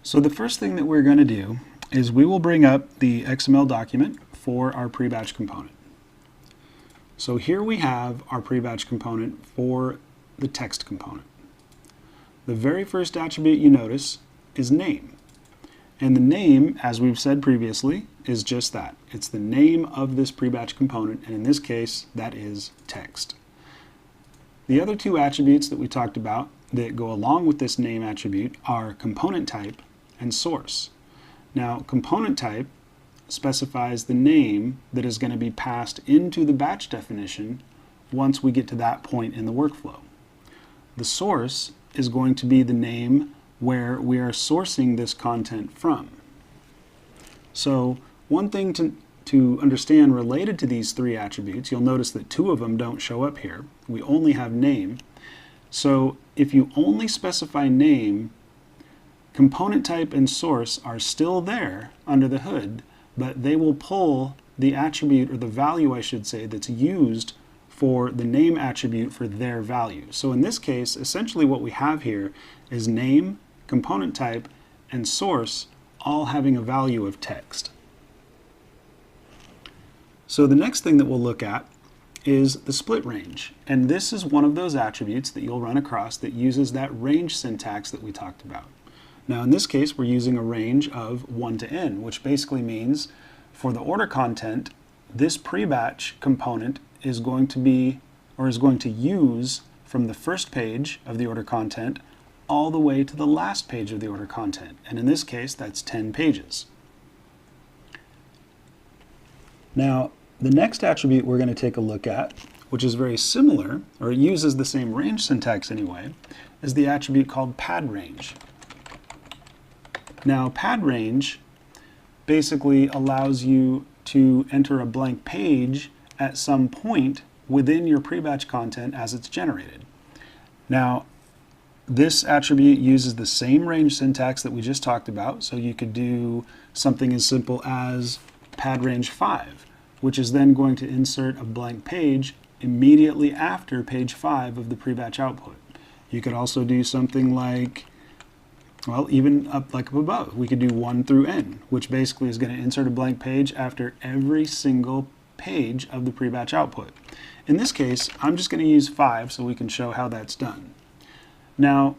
So the first thing that we're going to do is we will bring up the XML document for our pre-batch component. So here we have our pre-batch component for the text component. The very first attribute you notice is name. And the name, as we've said previously, is just that. It's the name of this pre-batch component, and in this case, that is text. The other two attributes that we talked about that go along with this name attribute are component type and source. Now, component type specifies the name that is going to be passed into the batch definition once we get to that point in the workflow. The source is going to be the name where we are sourcing this content from. So one thing to understand related to these three attributes, you'll notice that two of them don't show up here. We only have name. So if you only specify name, component type and source are still there under the hood, but they will pull the attribute, or the value I should say, that's used for the name attribute for their value. So in this case, essentially what we have here is name, component type, and source all having a value of text. So the next thing that we'll look at is the split range. And this is one of those attributes that you'll run across that uses that range syntax that we talked about. Now in this case, we're using a range of 1 to n, which basically means for the order content, this pre-batch component is going to be, or is going to use from the first page of the order content all the way to the last page of the order content. And in this case, that's 10 pages. Now, the next attribute we're going to take a look at, which is very similar, or it uses the same range syntax anyway, is the attribute called pad range. Now, pad range basically allows you to enter a blank page at some point within your pre-batch content as it's generated. Now, this attribute uses the same range syntax that we just talked about, so you could do something as simple as pad range 5, which is then going to insert a blank page immediately after page 5 of the pre-batch output. You could also do something like, well, even up above. We could do 1 through n, which basically is going to insert a blank page after every single page of the pre-batch output. In this case, I'm just going to use 5 so we can show how that's done. Now,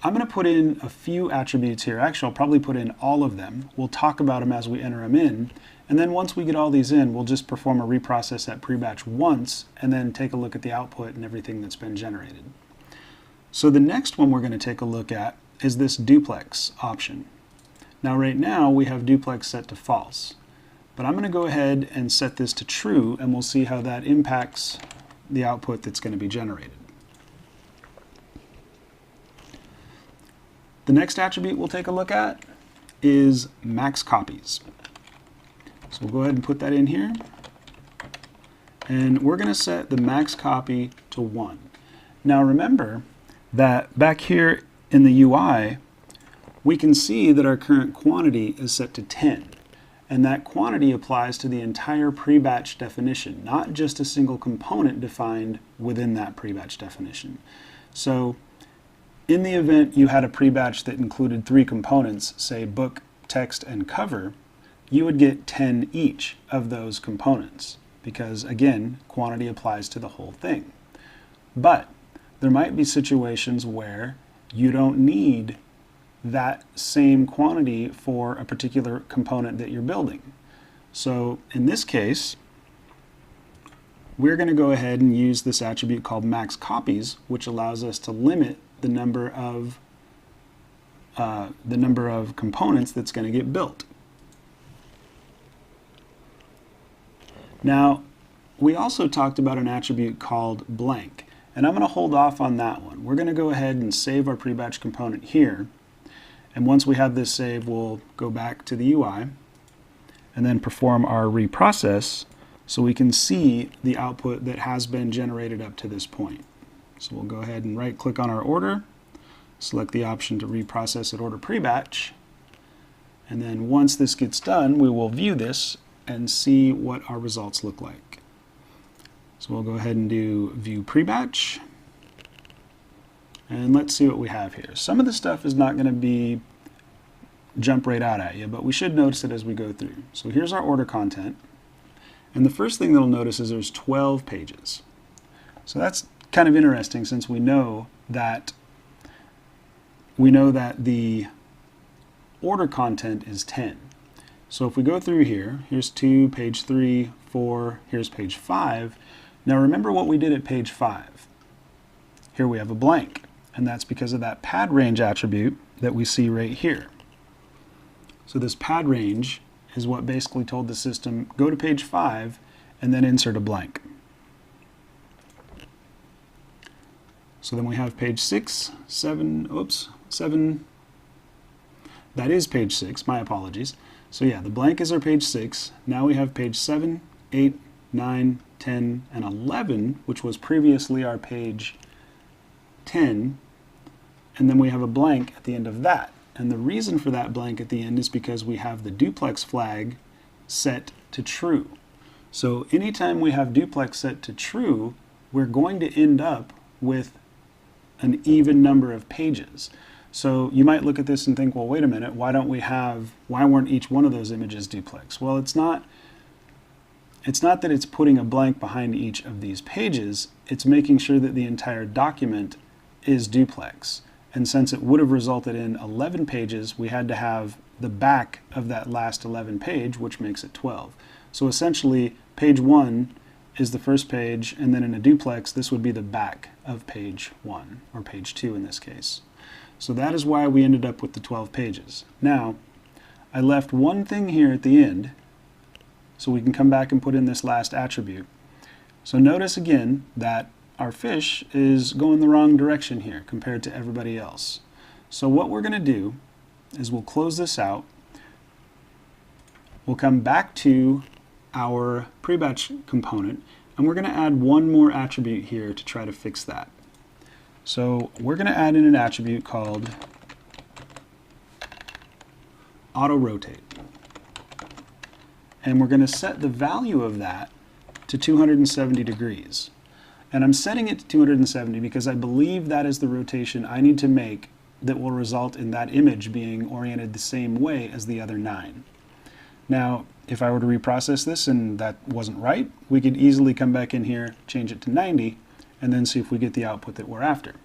I'm going to put in a few attributes here. Actually, I'll probably put in all of them. We'll talk about them as we enter them in. And then once we get all these in, we'll just perform a reprocess at pre-batch once and then take a look at the output and everything that's been generated. So the next one we're going to take a look at is this duplex option. Now right now we have duplex set to false, but I'm going to go ahead and set this to true, and we'll see how that impacts the output that's going to be generated. The next attribute we'll take a look at is max copies. So we'll go ahead and put that in here, and we're going to set the max copy to 1. Now remember that back here in the UI, we can see that our current quantity is set to 10. And that quantity applies to the entire pre-batch definition, not just a single component defined within that pre-batch definition. So in the event you had a pre-batch that included 3 components, say book, text, and cover, you would get 10 each of those components, because again, quantity applies to the whole thing. But there might be situations where you don't need that same quantity for a particular component that you're building. So in this case, we're going to go ahead and use this attribute called max copies, which allows us to limit the number of components that's going to get built. Now, we also talked about an attribute called blank. And I'm going to hold off on that one. We're going to go ahead and save our pre-batch component here. And once we have this saved, we'll go back to the UI and then perform our reprocess so we can see the output that has been generated up to this point. So we'll go ahead and right-click on our order, select the option to reprocess at order pre-batch, and then once this gets done, we will view this and see what our results look like. So we'll go ahead and do view pre-batch, and let's see what we have here. Some of the stuff is not going to be jump right out at you, but we should notice it as we go through. So here's our order content. And the first thing that we'll notice is there's 12 pages. So that's kind of interesting, since we know that the order content is 10. So if we go through here, here's 2, page 3, 4, here's page 5. Now remember what we did at page 5. Here we have a blank, and that's because of that pad range attribute that we see right here. So this pad range is what basically told the system, go to page 5 and then insert a blank. So then we have page 6, 7, that is page 6, my apologies. So yeah, the blank is our page 6. Now we have page 7, 8, 9, 10, and 11, which was previously our page 10, and then we have a blank at the end of that. And the reason for that blank at the end is because we have the duplex flag set to true. So anytime we have duplex set to true, we're going to end up with an even number of pages. So you might look at this and think, well, wait a minute, why weren't each one of those images duplex? Well, it's not that it's putting a blank behind each of these pages, it's making sure that the entire document is duplex. And since it would have resulted in 11 pages, we had to have the back of that last 11 page, which makes it 12. So essentially, page 1 is the first page, and then in a duplex, this would be the back of page 1, or page 2 in this case. So that is why we ended up with the 12 pages. Now, I left one thing here at the end, so we can come back and put in this last attribute. So notice again that our fish is going the wrong direction here compared to everybody else. So what we're going to do is we'll close this out. We'll come back to our Prebatch component, and we're going to add one more attribute here to try to fix that. So we're going to add in an attribute called auto rotate. And we're going to set the value of that to 270 degrees. And I'm setting it to 270 because I believe that is the rotation I need to make that will result in that image being oriented the same way as the other 9. Now, if I were to reprocess this and that wasn't right, we could easily come back in here, change it to 90, and then see if we get the output that we're after.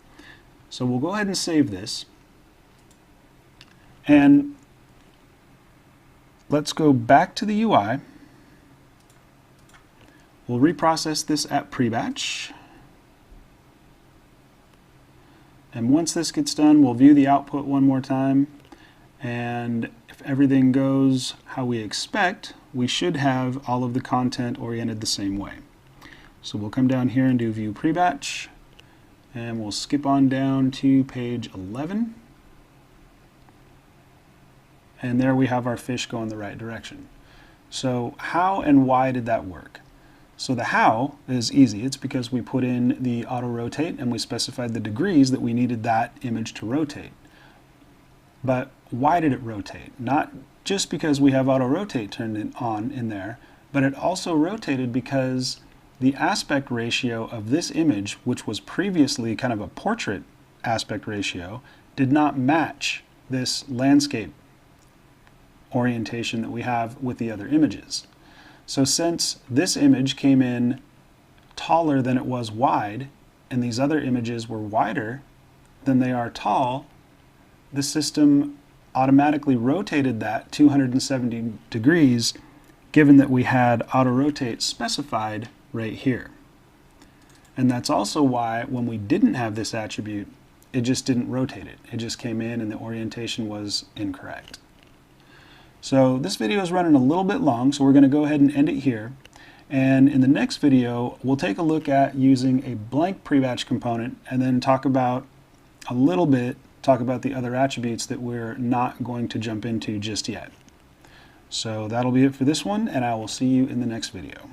So we'll go ahead and save this. And let's go back to the UI. We'll reprocess this at Prebatch. And once this gets done, we'll view the output one more time. And if everything goes how we expect, we should have all of the content oriented the same way. So we'll come down here and do View Prebatch. And we'll skip on down to page 11. And there we have our fish going the right direction. So how and why did that work? So the how is easy. It's because we put in the auto rotate and we specified the degrees that we needed that image to rotate. But why did it rotate? Not just because we have auto rotate turned on in there, but it also rotated because the aspect ratio of this image, which was previously kind of a portrait aspect ratio, did not match this landscape orientation that we have with the other images. So since this image came in taller than it was wide, and these other images were wider than they are tall, the system automatically rotated that 270 degrees, given that we had auto rotate specified right here. And that's also why when we didn't have this attribute, it just didn't rotate it. It just came in and the orientation was incorrect. So this video is running a little bit long, so we're going to go ahead and end it here. And in the next video, we'll take a look at using a blank Prebatch component and then talk about the other attributes that we're not going to jump into just yet. So that'll be it for this one, and I will see you in the next video.